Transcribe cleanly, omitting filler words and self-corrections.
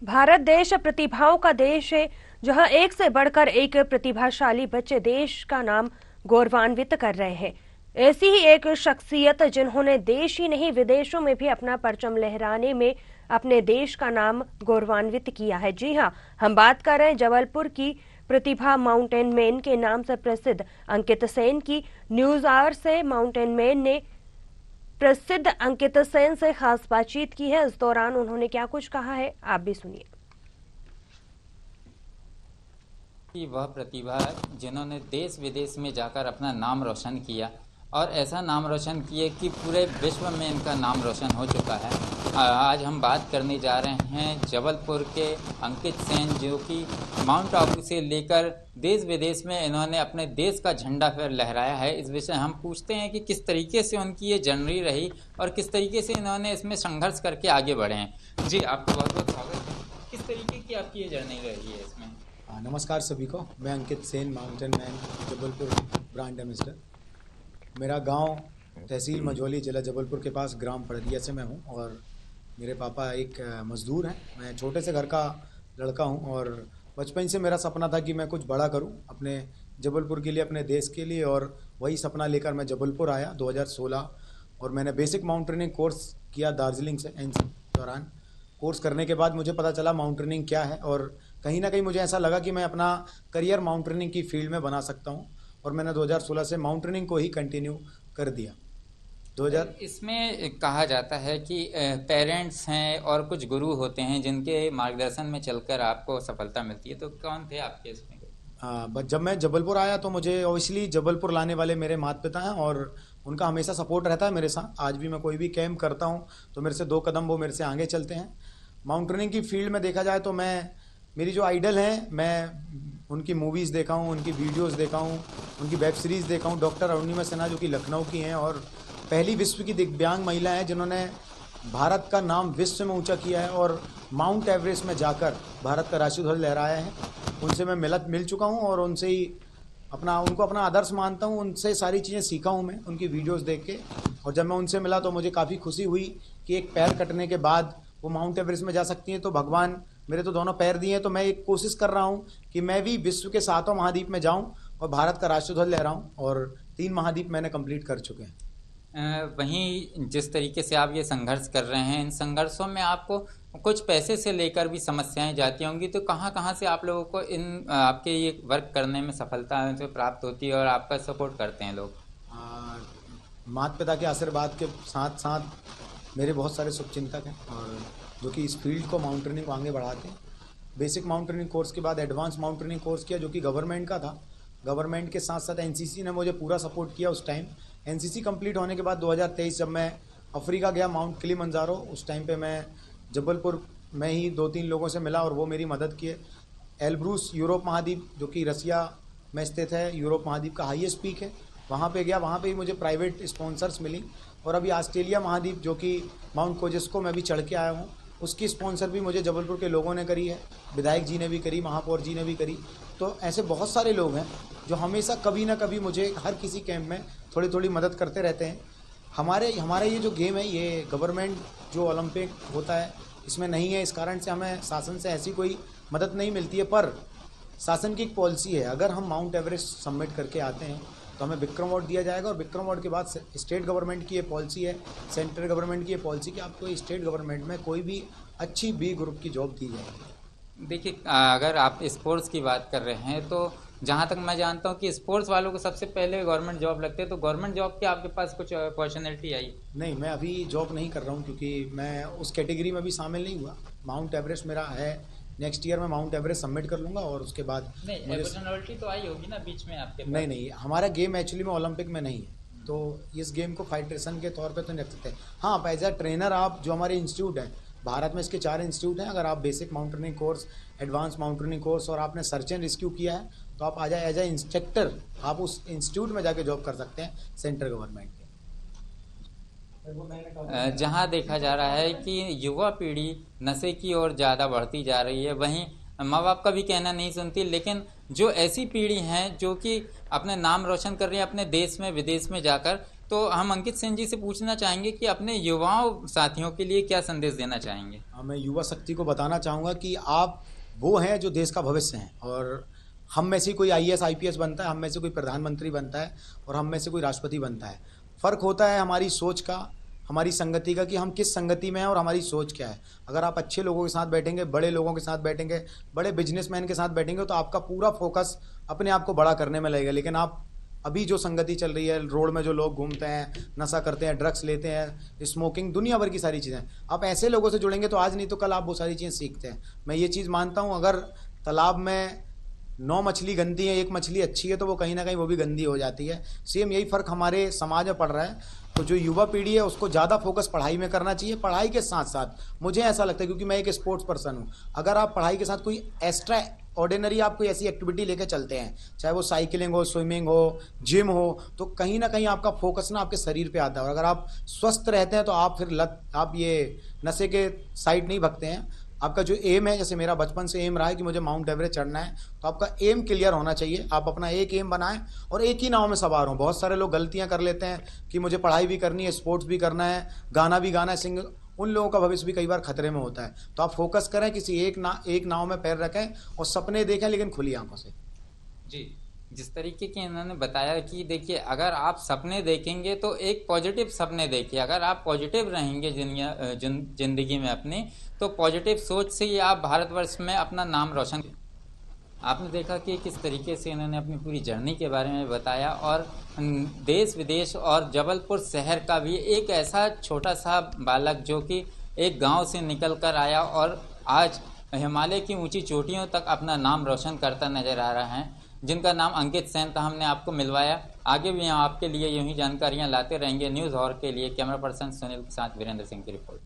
भारत देश प्रतिभाओं का देश है, जहां एक से बढ़कर एक प्रतिभाशाली बच्चे देश का नाम गौरवान्वित कर रहे हैं। ऐसी ही एक शख्सियत जिन्होंने देश ही नहीं विदेशों में भी अपना परचम लहराने में अपने देश का नाम गौरवान्वित किया है। जी हां, हम बात कर रहे हैं जबलपुर की प्रतिभा माउंटेन मैन के नाम से प्रसिद्ध अंकित सेन की। न्यूज आवर से माउंटेन मैन ने प्रसिद्ध अंकित सेन से खास बातचीत की है। इस दौरान उन्होंने क्या कुछ कहा है, आप भी सुनिए। कि वह प्रतिभा जिन्होंने देश विदेश में जाकर अपना नाम रोशन किया और ऐसा नाम रोशन किए कि पूरे विश्व में इनका नाम रोशन हो चुका है। आज हम बात करने जा रहे हैं जबलपुर के अंकित सेन, जो कि माउंट आबू से लेकर देश विदेश में इन्होंने अपने देश का झंडा फिर लहराया है। इस विषय हम पूछते हैं कि किस तरीके से उनकी ये जर्नी रही और किस तरीके से इन्होंने इसमें संघर्ष करके आगे बढ़े हैं। जी, आपका बहुत बहुत स्वागत है। किस तरीके की आपकी ये जर्नी रही है इसमें? नमस्कार सभी को। मैं Ankit Sen, mountain man, Jabalpur brand ambassador. मेरा गांव तहसील मझौली, जिला जबलपुर के पास ग्राम पड़रिया से मैं हूं और मेरे पापा एक मज़दूर हैं। मैं छोटे से घर का लड़का हूं और बचपन से मेरा सपना था कि मैं कुछ बड़ा करूं अपने जबलपुर के लिए, अपने देश के लिए। और वही सपना लेकर मैं जबलपुर आया 2016 और मैंने बेसिक माउंटेनिंग कोर्स किया दार्जिलिंग से। एनसीसी दौरान कोर्स करने के बाद मुझे पता चला माउंटेनिंग क्या है और कहीं ना कहीं मुझे ऐसा लगा कि मैं अपना करियर माउंटेनिंग की फील्ड में बना सकता हूं और मैंने 2016 से माउंटेनिंग को ही कंटिन्यू कर दिया। 2000 इसमें कहा जाता है कि पेरेंट्स हैं और कुछ गुरु होते हैं जिनके मार्गदर्शन में चलकर आपको सफलता मिलती है, तो कौन थे आपके इसमें? बट जब मैं जबलपुर आया तो मुझे ऑब्वियसली जबलपुर लाने वाले मेरे माता पिता हैं और उनका हमेशा सपोर्ट रहता है मेरे साथ। आज भी मैं कोई भी कैंप करता हूं तो मेरे से 2 कदम वो मेरे से आगे चलते हैं। माउंटेनिंग की फील्ड में देखा जाए तो मेरी जो आइडल हैं, मैं उनकी मूवीज़ देखा हूँ, उनकी वीडियोस देखा हूँ, उनकी वेब सीरीज़ देखा हूँ। डॉक्टर अरुणिमा सिन्हा जो कि लखनऊ की हैं और पहली विश्व की दिव्यांग महिला हैं जिन्होंने भारत का नाम विश्व में ऊंचा किया है और माउंट एवरेस्ट में जाकर भारत का राष्ट्रीय ध्वज लहराया है। उनसे मैं मिल चुका हूँ और उनसे ही उनको अपना आदर्श मानता हूँ। उनसे सारी चीज़ें सीखा हूँ मैं उनकी वीडियोस देख के। और जब मैं उनसे मिला तो मुझे काफ़ी खुशी हुई कि एक पैर कटने के बाद वो माउंट एवरेस्ट में जा सकती हैं। तो भगवान मेरे तो दोनों पैर दिए हैं, तो मैं एक कोशिश कर रहा हूँ कि मैं भी विश्व के 7वें महाद्वीप में जाऊँ और भारत का राष्ट्रीय ध्वज लहराऊँ और 3 महाद्वीप मैंने कंप्लीट कर चुके हैं। वहीं जिस तरीके से आप ये संघर्ष कर रहे हैं, इन संघर्षों में आपको कुछ पैसे से लेकर भी समस्याएं जाती होंगी, तो कहाँ कहाँ से आप लोगों को इन आपके ये वर्क करने में सफलता जो प्राप्त होती है और आपका सपोर्ट करते हैं लोग? माता पिता के आशीर्वाद के साथ साथ मेरे बहुत सारे शुभचिंतक हैं और जो कि इस फील्ड को माउंटेनिंग को आगे बढ़ाते हैं। बेसिक माउंटेनिंग कोर्स के बाद एडवांस माउंटेनिंग कोर्स किया जो कि गवर्नमेंट का था। गवर्नमेंट के साथ साथ एनसीसी ने मुझे पूरा सपोर्ट किया उस टाइम। एनसीसी कंप्लीट होने के बाद 2023 जब मैं अफ्रीका गया माउंट किलिमंजारो, उस टाइम पे मैं जबलपुर में ही 2-3 लोगों से मिला और वो मेरी मदद किए। एल्ब्रूस यूरोप महाद्वीप जो कि रसिया में स्थित है, यूरोप महाद्वीप का हाईएस्ट पीक है, वहाँ पे गया। वहाँ पे ही मुझे प्राइवेट स्पॉन्सर्स मिली और अभी ऑस्ट्रेलिया महाद्वीप जो कि माउंट कोजेस्को में भी चढ़ के आया हूँ, उसकी स्पॉन्सर भी मुझे जबलपुर के लोगों ने करी है। विधायक जी ने भी करी, महापौर जी ने भी करी। तो ऐसे बहुत सारे लोग हैं जो हमेशा कभी ना कभी मुझे हर किसी कैंप में थोड़ी थोड़ी मदद करते रहते हैं। हमारे ये जो गेम है, ये गवर्नमेंट जो ओलंपिक होता है इसमें नहीं है, इस कारण से हमें शासन से ऐसी कोई मदद नहीं मिलती है। पर शासन की एक पॉलिसी है, अगर हम माउंट एवरेस्ट सबमिट करके आते हैं तो हमें विक्रम अवार्ड दिया जाएगा और विक्रम अवार्ड के बाद स्टेट गवर्नमेंट की ये पॉलिसी है, सेंट्रल गवर्नमेंट की ये पॉलिसी कि आपको स्टेट गवर्नमेंट में कोई भी अच्छी बी ग्रुप की जॉब दी जाएगी। देखिए, अगर आप स्पोर्ट्स की बात कर रहे हैं तो जहाँ तक मैं जानता हूँ कि स्पोर्ट्स वालों को सबसे पहले गवर्नमेंट जॉब लगते हैं, तो गवर्नमेंट जॉब के आपके पास कुछ अपॉर्चुनिटी आई? नहीं, मैं अभी जॉब नहीं कर रहा हूँ क्योंकि मैं उस कैटेगरी में भी शामिल नहीं हुआ। माउंट एवरेस्ट मेरा है, नेक्स्ट ईयर मैं माउंट एवरेस्ट सबमिट कर लूँगा और उसके बाद नहीं, अपॉर्चुनिटी तो आई होगी ना बीच में आपके पास? नहीं, हमारा गेम एक्चुअली में ओलंपिक में नहीं है, तो इस गेम को फेडरेशन के तौर पे तो नहीं रख सकते। हाँ, एज ए ट्रेनर आप जो हमारे इंस्टीट्यूट हैं, भारत में इसके 4 इंस्टीट्यूट हैं। अगर आप basic mountaineering course, advance mountaineering course और आपने सर्च एंड रेस्क्यू किया है तो आप आ जाए एज ए इंस्ट्रक्टर, आप उस इंस्टीट्यूट में जाके जॉब कर सकते हैं सेंट्रल गवर्नमेंट के। जहाँ देखा जा रहा है कि युवा पीढ़ी नशे की ओर ज़्यादा बढ़ती जा रही है, वहीं माँ बाप का भी कहना नहीं सुनती, लेकिन जो ऐसी पीढ़ी हैं जो कि अपने नाम रोशन कर रही है अपने देश में विदेश में जाकर, तो हम अंकित सेन जी से पूछना चाहेंगे कि अपने युवाओं साथियों के लिए क्या संदेश देना चाहेंगे। मैं युवा शक्ति को बताना चाहूँगा कि आप वो हैं जो देश का भविष्य हैं, और हम में से कोई IAS IPS बनता है, हम में से कोई प्रधानमंत्री बनता है, और हम में से कोई राष्ट्रपति बनता है। फ़र्क होता है हमारी सोच का, हमारी संगति का, कि हम किस संगति में हैं और हमारी सोच क्या है। अगर आप अच्छे लोगों के साथ बैठेंगे, बड़े लोगों के साथ बैठेंगे, बड़े बिजनेसमैन के साथ बैठेंगे, तो आपका पूरा फोकस अपने आप को बड़ा करने में लगेगा। लेकिन आप अभी जो संगति चल रही है, रोड में जो लोग घूमते हैं, नशा करते हैं, ड्रग्स लेते हैं, स्मोकिंग, दुनिया भर की सारी चीज़ें, आप ऐसे लोगों से जुड़ेंगे तो आज नहीं तो कल आप वो सारी चीज़ें सीखते हैं। मैं ये चीज़ मानता हूँ, अगर तालाब में 9 मछली गंदी है, 1 मछली अच्छी है, तो वो कहीं ना कहीं वो भी गंदी हो जाती है। सेम यही फ़र्क हमारे समाज में पड़ रहा है। तो जो युवा पीढ़ी है उसको ज़्यादा फोकस पढ़ाई में करना चाहिए। पढ़ाई के साथ साथ मुझे ऐसा लगता है, क्योंकि मैं एक स्पोर्ट्स पर्सन हूँ, अगर आप पढ़ाई के साथ कोई एक्स्ट्रा ऑर्डिनरी आप कोई ऐसी एक्टिविटी लेके चलते हैं, चाहे वो साइकिलिंग हो, स्विमिंग हो, जिम हो, तो कहीं ना कहीं आपका फोकस ना आपके शरीर पे आता है। और अगर आप स्वस्थ रहते हैं तो आप फिर आप ये नशे के साइड नहीं भगते हैं। आपका जो एम है, जैसे मेरा बचपन से एम रहा है कि मुझे माउंट एवरेस्ट चढ़ना है, तो आपका एम क्लियर होना चाहिए। आप अपना एक एम बनाएं और एक ही नाव में सवार हों। बहुत सारे लोग गलतियां कर लेते हैं कि मुझे पढ़ाई भी करनी है, स्पोर्ट्स भी करना है, गाना भी गाना है, सिंग, उन लोगों का भविष्य भी कई बार खतरे में होता है। तो आप फोकस करें, किसी एक नाव में पैर रखें और सपने देखें, लेकिन खुली आंखों से। जी, जिस तरीके के इन्होंने बताया कि देखिए, अगर आप सपने देखेंगे तो एक पॉजिटिव सपने देखिए। अगर आप पॉजिटिव रहेंगे जिंदगी में अपनी, तो पॉजिटिव सोच से ही आप भारतवर्ष में अपना नाम रोशन। आपने देखा कि किस तरीके से इन्होंने अपनी पूरी जर्नी के बारे में बताया, और देश विदेश और जबलपुर शहर का भी एक ऐसा छोटा सा बालक जो कि एक गांव से निकल कर आया और आज हिमालय की ऊंची चोटियों तक अपना नाम रोशन करता नजर आ रहा है, जिनका नाम अंकित सेन था, हमने आपको मिलवाया। आगे भी हम आपके लिए यूं ही जानकारियां लाते रहेंगे। न्यूज़ और के लिए कैमरा पर्सन सुनील के साथ वीरेंद्र सिंह की रिपोर्ट।